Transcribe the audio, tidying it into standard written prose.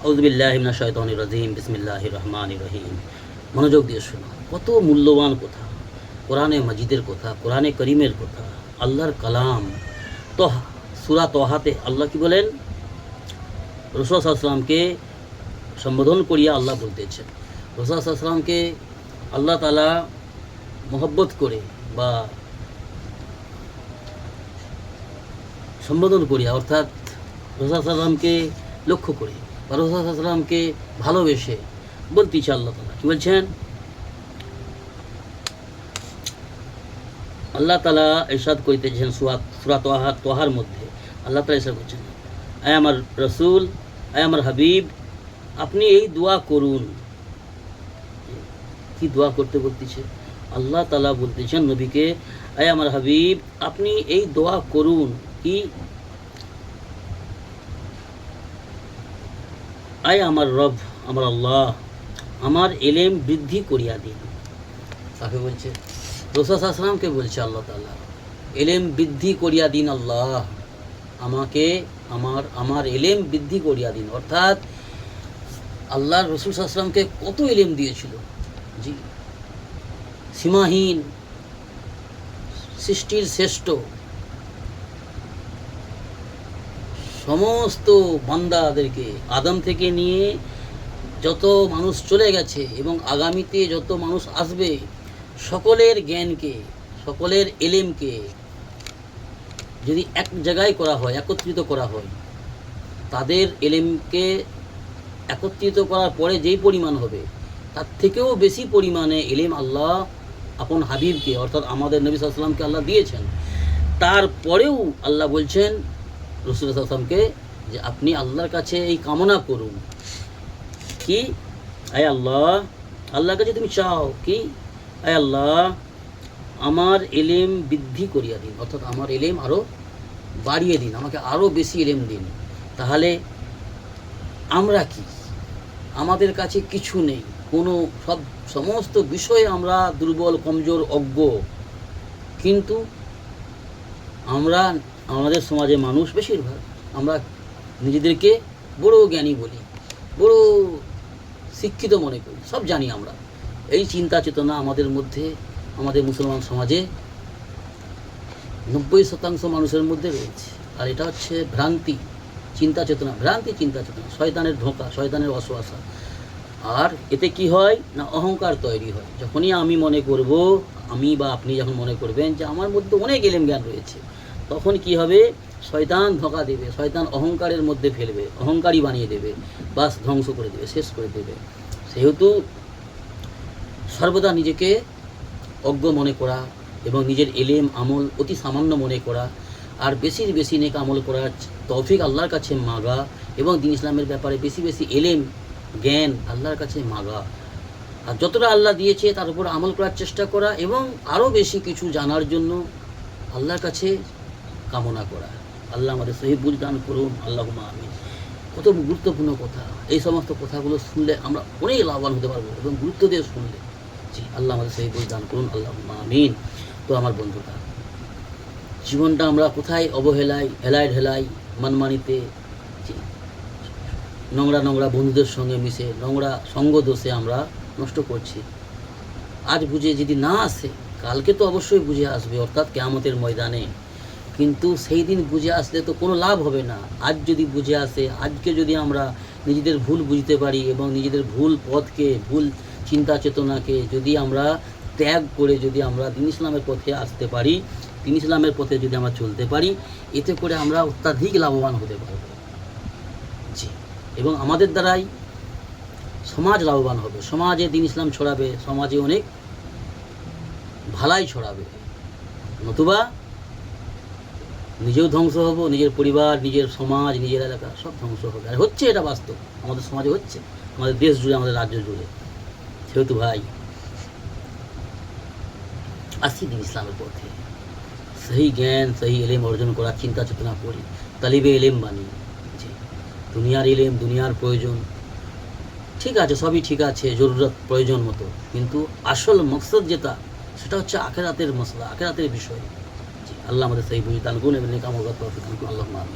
আউযু বিল্লাহি মিনাশ শাইতানির রাজিম, বিসমিল্লাহির রহমানির রহিম। মনোযোগ দিয়ে শোনো, কত মূল্যবান কথা, কোরআনে মাজিদের কথা, কোরআনে করিমের কথা, আল্লাহর কালাম। তহা, সূরা তহাতে আল্লাহ কি বলেন? রাসূল সাল্লাল্লাহু আলাইহি ওয়াসাল্লামকে সম্বোধন করিয়া আল্লাহ বলতেছেন, রাসূল সাল্লাল্লাহু আলাইহি ওয়াসাল্লামকে আল্লাহ তাআলা মহব্বত করে বা সম্বোধন করিয়া, অর্থাৎ রাসূল সাল্লাল্লাহু আলাইহি ওয়াসাল্লামকে লক্ষ্য করে বা রাসূল সাল্লাল্লাহু আলাইহি ওয়াসাল্লামকে ভালোবেসে বলতেছে আল্লাহ তাআলা কি বলছেন? আল্লাহ তাআলা ইরশাদ করিতেছেন সূরা তহার মধ্যে। আল্লাহ তাআলা ইরশাদ করছেন, আয় আমার রাসূল, আয় আমার হাবিব, আপনি এই দোয়া করুন। কি দোয়া করতে বলতেছে? আল্লাহ তাআলা বলতেছেন নবীকে, আয় আমার হাবিব, আপনি এই দোয়া করুন। কি? আয় আমার রব, আমার আল্লাহ, আমার এলেম বৃদ্ধি করিয়া দিন। তাকে বলছে, রাসূল সাল্লাল্লাহু আলাইহি ওয়াসাল্লামকে বলছে আল্লাহ তাআলা, এলেম বৃদ্ধি করিয়া দিন আল্লাহ, আমাকে আমার এলেম বৃদ্ধি করিয়া দিন। অর্থাৎ আল্লাহ রাসূল সাল্লাল্লাহু আলাইহি ওয়াসাল্লামকে কত এলেম দিয়েছিল, জি, সীমাহীন, সৃষ্টির শ্রেষ্ঠ, সমস্ত বান্দাদেরকে আদম থেকে নিয়ে যত মানুষ চলে গেছে এবং আগামীতে যত মানুষ আসবে, সকলের জ্ঞানকে, সকলের এলেমকে যদি এক জায়গায় করা হয়, একত্রিত করা হয়, তাদের এলেমকে একত্রিত করার পরে যেই পরিমাণ হবে, তার থেকেও বেশি পরিমাণে এলেম আল্লাহ আপন হাবিবকে, অর্থাৎ আমাদের নবী সাল্লাল্লাহু আলাইহি ওয়াসাল্লামকে আল্লাহ দিয়েছেন। তারপরেও আল্লাহ বলছেন রাসূল সাল্লাল্লাহু আলাইহি ওয়াসাল্লামকে যে আপনি আল্লাহর কাছে এই কামনা করুন। কি? আয় আল্লাহ, আল্লাহর কাছে তুমি চাও কি? আয় আল্লাহ, আমার এলেম বৃদ্ধি করিয়া দিন, অর্থাৎ আমার এলেম আরও বাড়িয়ে দিন, আমাকে আরও বেশি এলেম দিন। তাহলে আমরা কি? আমাদের কাছে কিছু নেই, কোনো সমস্ত বিষয়ে আমরা দুর্বল, কমজোর, অজ্ঞ। কিন্তু আমরা, আমাদের সমাজে মানুষ বেশিরভাগ আমরা নিজেদেরকে বড় জ্ঞানী বলি, বড় শিক্ষিত মনে করি, সব জানি আমরা। এই চিন্তা চেতনা আমাদের মধ্যে, আমাদের মুসলমান সমাজে 90% মানুষের মধ্যে রয়েছে। আর এটা হচ্ছে ভ্রান্তি চিন্তা চেতনা, ভ্রান্তি চিন্তা চেতনা, শয়তানের ধোঁকা, শয়তানের ওয়াসওয়াসা। আর এতে কি হয় না, অহংকার তৈরি হয়। যখনই আমি মনে করব, আমি বা আপনি যখন মনে করবেন যে আমার মধ্যে অনেক এলেম জ্ঞান রয়েছে, তখন কি হবে? শয়তান ধোঁকা দেবে, শয়তান অহংকারের মধ্যে ফেলবে, অহংকারী বানিয়ে দেবে, বাস ধ্বংস করে দেবে, শেষ করে দেবে। সেহেতু সর্বদা নিজেকে অজ্ঞ মনে করা এবং নিজের এলেম আমল অতি সামান্য মনে করা, আর বেশির বেশি নেক আমল করার তৌফিক আল্লাহর কাছে মাগা, এবং দ্বীন ইসলামের ব্যাপারে বেশি বেশি এলেম জ্ঞান আল্লাহর কাছে মাগা। আর যতটা আল্লাহ দিয়েছে তার উপর আমল করার চেষ্টা করা, এবং আরও বেশি কিছু জানার জন্য আল্লাহর কাছে কামনা করা। আল্লাহ আমাদের সহি বুঝ দান করুন, আল্লাহুম্মা আমিন। কত গুরুত্বপূর্ণ কথা! এই সমস্ত কথাগুলো শুনলে আমরা অনেক লাভবান হতে পারবো, এবং গুরুত্ব দিয়ে শুনলে। জি, আল্লাহ আমাদের সহি বুঝ দান করুন, আল্লাহুম্মা আমিন। তো আমার বন্ধুরা, জীবনটা আমরা কোথায় অবহেলায়, হেলায় ঢেলাই, মানমানিতে, নোংরা নোংরা বন্ধুদের সঙ্গে মিশে, নোংরা সঙ্গ দোষে আমরা নষ্ট করছি। আজ বুঝে যদি না আসে, কালকে তো অবশ্যই বুঝে আসবে, অর্থাৎ কিয়ামতের ময়দানে। কিন্তু সেই দিন বুঝে আসলে তো কোনো লাভ হবে না। আজ যদি বুঝে আসে, আজকে যদি আমরা নিজেদের ভুল বুঝতে পারি এবং নিজেদের ভুল পথকে, ভুল চিন্তা চেতনাকে যদি আমরা ত্যাগ করে যদি আমরা দ্বীন ইসলামের পথে আসতে পারি, দ্বীন ইসলামের পথে যদি আমরা চলতে পারি, এতে করে আমরা অত্যাধিক লাভবান হতে পারব। জি, এবং আমাদের দ্বারাই সমাজ লাভবান হবে, সমাজে দ্বীন ইসলাম ছড়াবে, সমাজে অনেক ভালাই ছড়াবে। নতুবা নিজেও ধ্বংস হব, নিজের পরিবার, নিজের সমাজ, নিজের এলাকা সব ধ্বংস হবে। আর হচ্ছে, এটা বাস্তব, আমাদের সমাজে হচ্ছে, আমাদের দেশ জুড়ে, আমাদের রাজ্য জুড়ে। সেহেতু ভাই, আসি দ্বীন ইসলামের পথে, সহি জ্ঞান, সহি এলেম অর্জন করার চিন্তা চেতনা করি, তালিবে এলেম বানি। জি, দুনিয়ার এলেম, দুনিয়ার প্রয়োজন ঠিক আছে, সবই ঠিক আছে, জরুরত প্রয়োজন মতো, কিন্তু আসল মকসদ যেটা, সেটা হচ্ছে আখিরাতের মসলা, আখিরাতের বিষয়। জি, আল্লাহ আমাদের সহি বুঝ দান করুন এবং নেক আমল করার তৌফিক দান করুন। আল্লাহুম্মা আমিন।